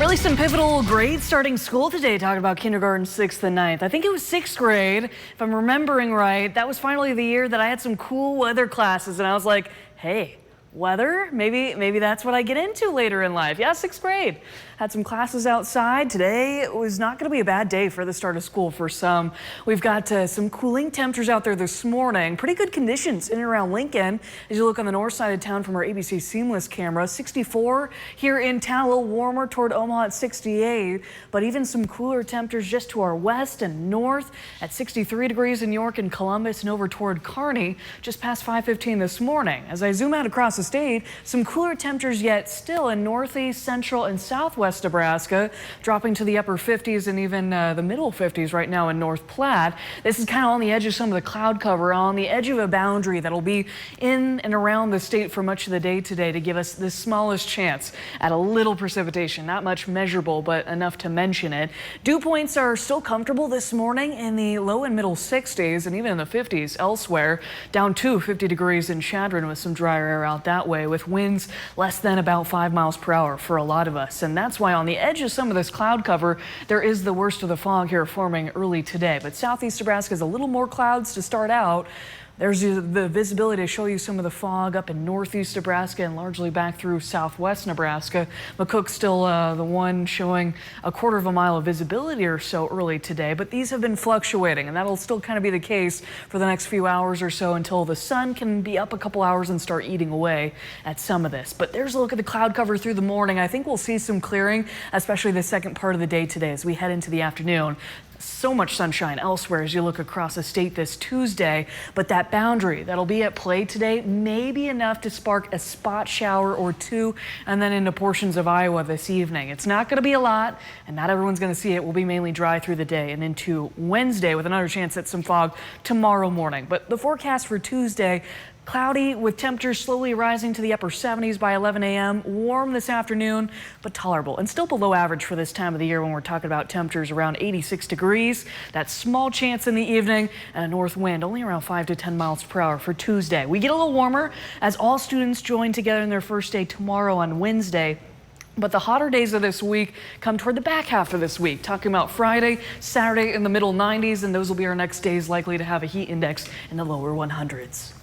Really some pivotal grades starting school today, talking about kindergarten, 6th and 9th. I think it was 6th grade, if I'm remembering right. That was finally the year that I had some cool weather classes, and I was like, hey, weather? Maybe that's what I get into later in life. Yeah, 6th grade. Had some classes outside. Today it was not going to be a bad day for the start of school for some. We've got some cooling temperatures out there this morning. Pretty good conditions in and around Lincoln. As you look on the north side of town from our ABC Seamless camera, 64 here in town, a little warmer toward Omaha at 68, but even some cooler temperatures just to our west and north at 63 degrees in York and Columbus and over toward Kearney just past 5:15 this morning. As I zoom out across the state, some cooler temperatures yet still in northeast, central and southwest Nebraska, dropping to the upper 50s and even the middle 50s right now in North Platte. This is kind of on the edge of some of the cloud cover, on the edge of a boundary that'll be in and around the state for much of the day today to give us the smallest chance at a little precipitation. Not much measurable, but enough to mention it. Dew points are still comfortable this morning in the low and middle 60s and even in the 50s elsewhere, down to 50 degrees in Chadron with some drier air out that way, with winds less than about 5 miles per hour for a lot of us. And that's why on the edge of some of this cloud cover, there is the worst of the fog here forming early today. But southeast Nebraska has a little more clouds to start out. There's the visibility to show you some of the fog up in northeast Nebraska and largely back through southwest Nebraska. McCook's still the one showing a quarter of a mile of visibility or so early today, but these have been fluctuating, and that'll still kind of be the case for the next few hours or so until the sun can be up a couple hours and start eating away at some of this. But there's a look at the cloud cover through the morning. I think we'll see some clearing, especially the second part of the day today as we head into the afternoon. So much sunshine elsewhere as you look across the state this Tuesday, but that boundary that'll be at play today may be enough to spark a spot shower or two and then into portions of Iowa this evening. It's not going to be a lot, and not everyone's going to see it. Will be mainly dry through the day and into Wednesday with another chance at some fog tomorrow morning. But the forecast for Tuesday, cloudy with temperatures slowly rising to the upper 70s by 11 a.m. Warm this afternoon, but tolerable and still below average for this time of the year when we're talking about temperatures around 86 degrees. That small chance in the evening and a north wind only around 5 to 10 miles per hour for Tuesday. We get a little warmer as all students join together in their first day tomorrow on Wednesday. But the hotter days of this week come toward the back half of this week, talking about Friday, Saturday in the middle 90s, and those will be our next days likely to have a heat index in the lower 100s.